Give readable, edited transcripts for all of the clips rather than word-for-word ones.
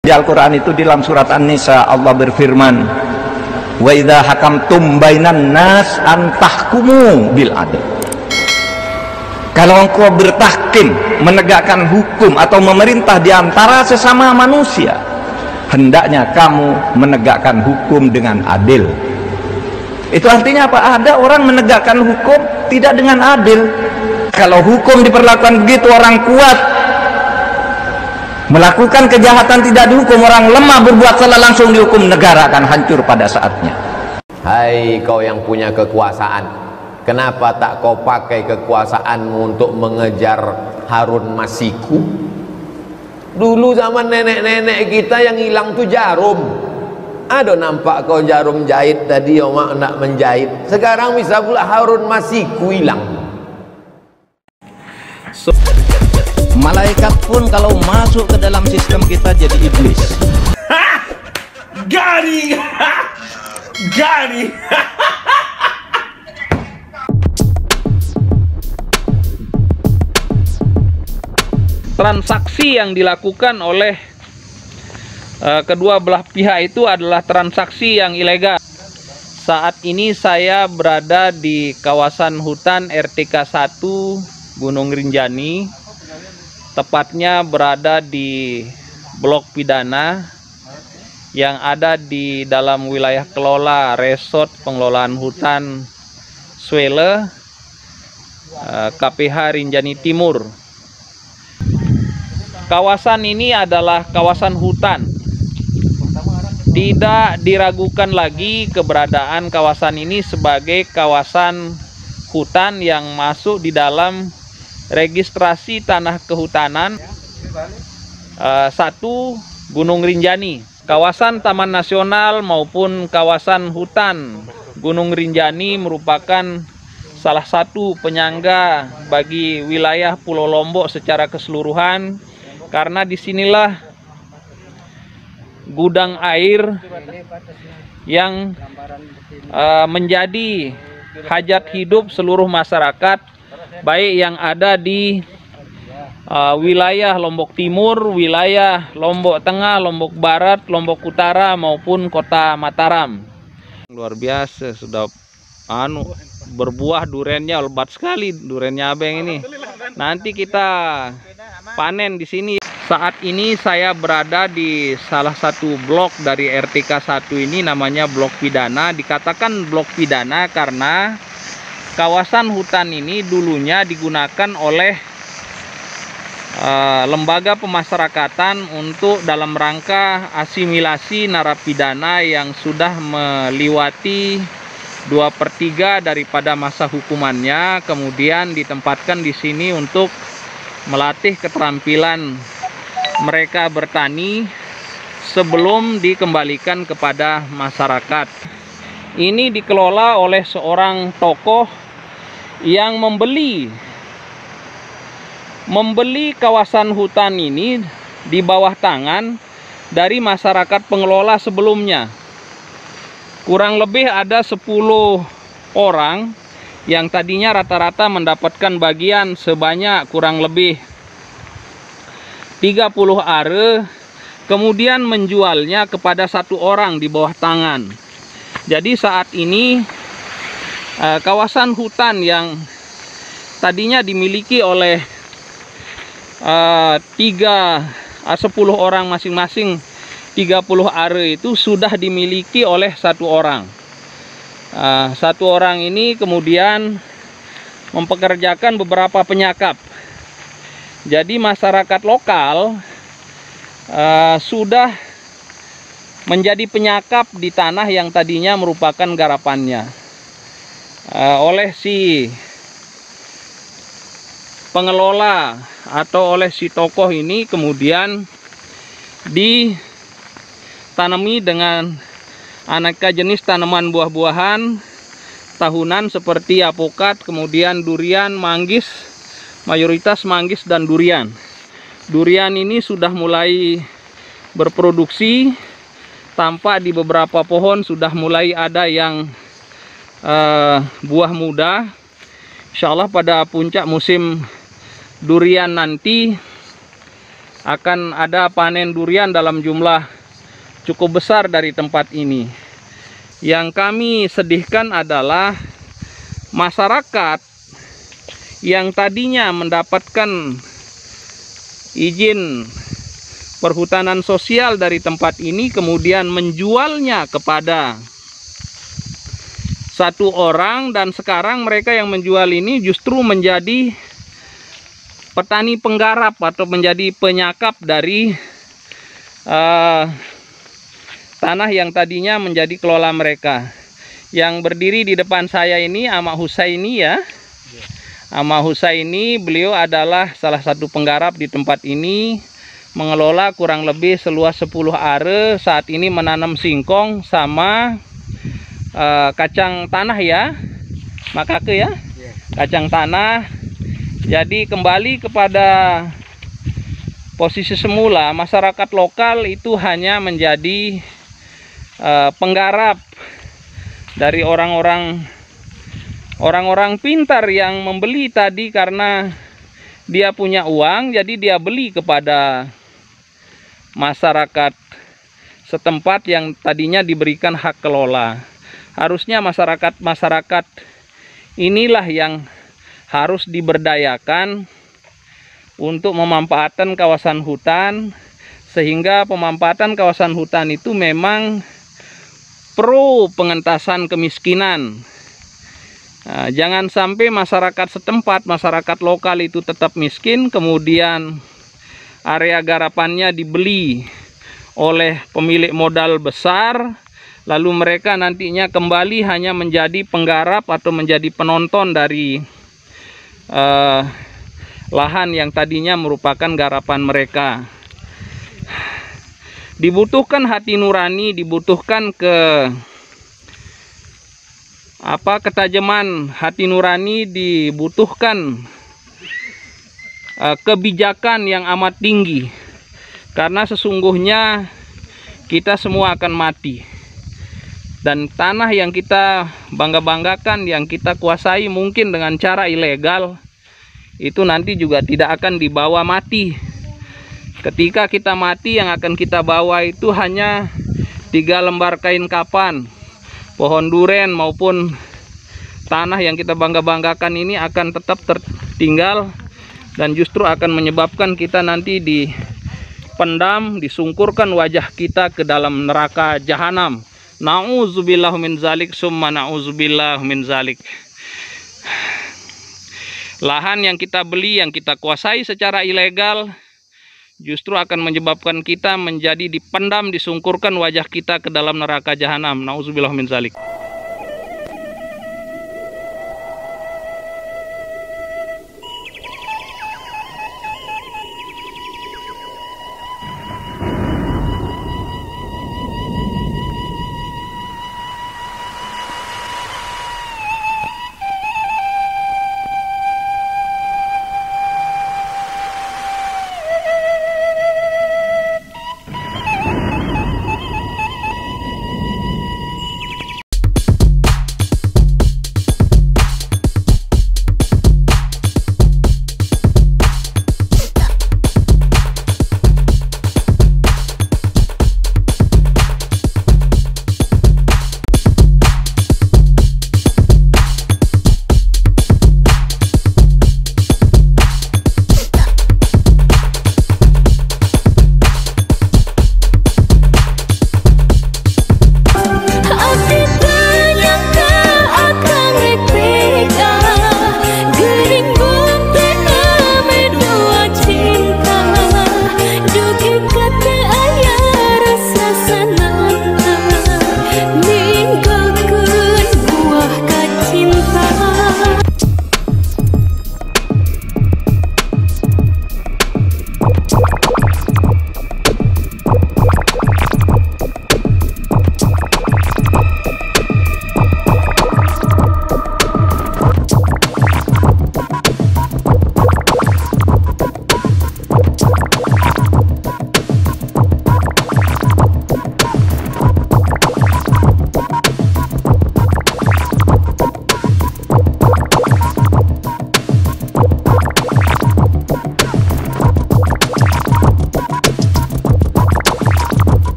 Di Al-Quran itu di dalam surat An-Nisa Allah berfirman, wa idza hakamtum bainan nas an tahkumu bil adl. Kalau engkau bertahkim, menegakkan hukum atau memerintah di antara sesama manusia, hendaknya kamu menegakkan hukum dengan adil. Itu artinya apa? Ada orang menegakkan hukum tidak dengan adil. Kalau hukum diperlakukan begitu, orang kuat melakukan kejahatan tidak dihukum, orang lemah berbuat salah langsung dihukum, negara akan hancur pada saatnya. Hai kau yang punya kekuasaan, kenapa tak kau pakai kekuasaanmu untuk mengejar Harun Masiku? Dulu zaman nenek-nenek kita yang hilang tuh jarum. Ada nampak kau jarum jahit tadi, Oma nak menjahit. Sekarang bisa pula Harun Masiku hilang. Malaikat pun kalau masuk ke dalam sistem kita jadi iblis. Gari, gari. Transaksi yang dilakukan oleh kedua belah pihak itu adalah transaksi yang ilegal. Saat ini saya berada di kawasan hutan RTK 1 Gunung Rinjani, tepatnya berada di blok pidana yang ada di dalam wilayah kelola Resort Pengelolaan Hutan Swele, KPH Rinjani Timur. Kawasan ini adalah kawasan hutan. Tidak diragukan lagi keberadaan kawasan ini sebagai kawasan hutan yang masuk di dalam registrasi tanah kehutanan 1 Gunung Rinjani. Kawasan Taman Nasional maupun kawasan hutan Gunung Rinjani merupakan salah satu penyangga bagi wilayah Pulau Lombok secara keseluruhan, karena disinilah gudang air yang menjadi hajat hidup seluruh masyarakat, baik yang ada di wilayah Lombok Timur, wilayah Lombok Tengah, Lombok Barat, Lombok Utara maupun Kota Mataram. Luar biasa, sudah berbuah durennya, lebat sekali durennya Abeng ini. Nanti kita panen di sini. Saat ini saya berada di salah satu blok dari RTK 1 ini, namanya blok pidana. Dikatakan blok pidana karena kawasan hutan ini dulunya digunakan oleh lembaga pemasyarakatan untuk dalam rangka asimilasi narapidana yang sudah melewati 2/3 daripada masa hukumannya, kemudian ditempatkan di sini untuk melatih keterampilan mereka bertani sebelum dikembalikan kepada masyarakat. Ini dikelola oleh seorang tokoh yang membeli kawasan hutan ini di bawah tangan dari masyarakat pengelola sebelumnya. Kurang lebih ada 10 orang yang tadinya rata-rata mendapatkan bagian sebanyak kurang lebih 30 are, kemudian menjualnya kepada 1 orang di bawah tangan. Jadi saat ini kawasan hutan yang tadinya dimiliki oleh 10 orang masing-masing 30 are itu sudah dimiliki oleh 1 orang. 1 orang ini kemudian mempekerjakan beberapa penyakap. Jadi masyarakat lokal sudah menjadi penyakap di tanah yang tadinya merupakan garapannya. Oleh si pengelola atau oleh si tokoh ini kemudian ditanami dengan aneka jenis tanaman buah-buahan tahunan seperti apokat, kemudian durian, manggis, mayoritas manggis dan durian. Durian ini sudah mulai berproduksi, tampak di beberapa pohon sudah mulai ada yang buah muda. Insya Allah pada puncak musim durian nanti akan ada panen durian dalam jumlah cukup besar dari tempat ini. Yang kami sedihkan adalah masyarakat yang tadinya mendapatkan izin perhutanan sosial dari tempat ini kemudian menjualnya kepada satu orang, dan sekarang mereka yang menjual ini justru menjadi petani penggarap atau menjadi penyakap dari tanah yang tadinya menjadi kelola mereka. Yang berdiri di depan saya ini Ahmad Husaini ya. Ahmad Husaini, beliau adalah salah satu penggarap di tempat ini, mengelola kurang lebih seluas 10 are, saat ini menanam singkong sama kacang tanah ya, makake ya, kacang tanah. Jadi kembali kepada posisi semula, masyarakat lokal itu hanya menjadi penggarap dari orang-orang pintar yang membeli tadi karena dia punya uang, jadi dia beli kepada masyarakat setempat yang tadinya diberikan hak kelola. Harusnya masyarakat inilah yang harus diberdayakan untuk memanfaatkan kawasan hutan, sehingga pemanfaatan kawasan hutan itu memang pro pengentasan kemiskinan. Nah, jangan sampai masyarakat setempat, masyarakat lokal itu tetap miskin, kemudian area garapannya dibeli oleh pemilik modal besar, lalu mereka nantinya kembali hanya menjadi penggarap atau menjadi penonton dari lahan yang tadinya merupakan garapan mereka. Dibutuhkan hati nurani, dibutuhkan ketajaman hati nurani, dibutuhkan kebijakan yang amat tinggi, karena sesungguhnya kita semua akan mati, dan tanah yang kita bangga-banggakan, yang kita kuasai mungkin dengan cara ilegal, itu nanti juga tidak akan dibawa mati. Ketika kita mati, yang akan kita bawa itu hanya 3 lembar kain kafan. Pohon duren maupun tanah yang kita bangga-banggakan ini akan tetap tertinggal, dan justru akan menyebabkan kita nanti dipendam, disungkurkan wajah kita ke dalam neraka jahanam. Na'udzubillah min zalik, summa na'udzubillah min zalik. Lahan yang kita beli, yang kita kuasai secara ilegal, justru akan menyebabkan kita menjadi dipendam, disungkurkan wajah kita ke dalam neraka jahanam. Na'udzubillah min zalik.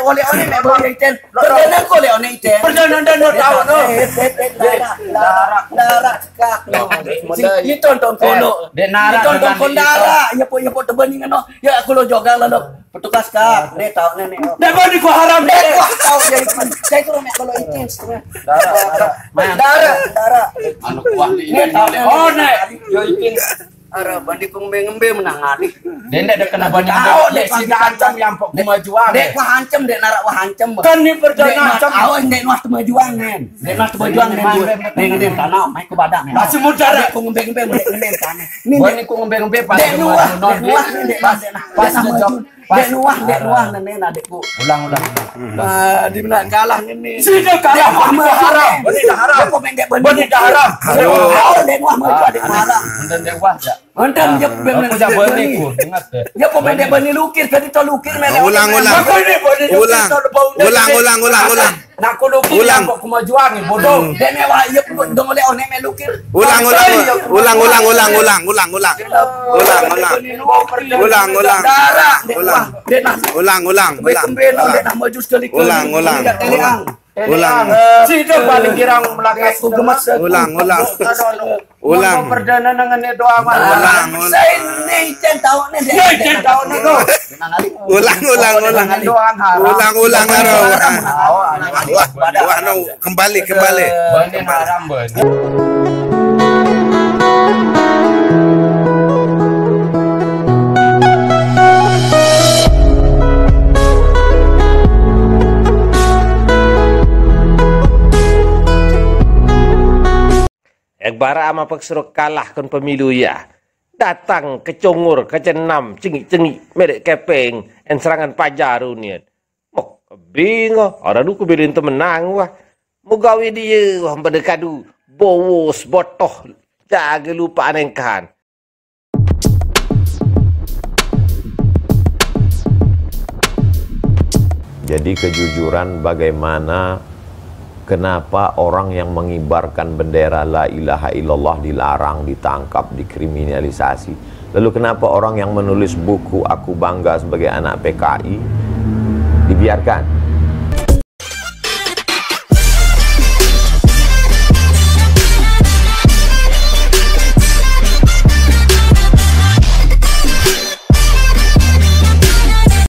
oleh mek boleh iten. Perdana ko le one iten. Perdana dan tahu no. Darah kak. Ni tonton kono. Ni tonton kondara. Ya po tebening no. Ya aku lo joga lo. Petugas kak. Ne tahu ne. Dah bani ko haram Ne tahu jadi saya ko mek kalau iten. Darah. Anu kuah ni. Ne tahu. Oh nek. Yo ikin. Ara bandi kong ngembe menang ali. Denda ada kena bani dek si ancam yang pok kemajuan. Dek wah hancem dek narak wah hancem. Kan ni perdana ancam. Awan dek wah kemajuan nen. Dek wah kemajuan nen. Nen tanah mai ke badak nen. Masih muda dek kong ngembe nen tanah. Ni bani ko ngembe pas. dek nuah dek pas dek nuah nen adekku. Ulang. Di mana kalah ini. Sudah kalah haram. Bani dah haram. Bani dah haram. Aduh, dek nuah maju adek haram. Dan dek wah. Mantan je benar. Aku dah bani ko. Ingat deh. Ya pemain dek bani lukir tadi tu lukir mana. Ulang. Nak ko lukir yang pok kemajuan ni bodoh. Dek mewah ya dong oleh one me lukir. Ulang. Dek nak maju sekali. Ulang. Situ paling kirang melakas ku gemas. Ulang. Perdana dengan doa Ulang. Saya ni tahu ni. Ulang. Wah, no, kembali. Bani haram bani. Bara ama peksuruh kalahkan pemilu ya. Datang ke congur, ke cenam, cengik-cengik, merek kepeng, en serangan pajaru niat. Mok, bingo, orang duku bilin tu menang wah. Mugawi dia, wah berdekadu, bowos, botoh, jaga lupa anengkan. Jadi kejujuran bagaimana, kenapa orang yang mengibarkan bendera la ilaha illallah dilarang, ditangkap, dikriminalisasi? Lalu kenapa orang yang menulis buku Aku Bangga Sebagai Anak PKI dibiarkan?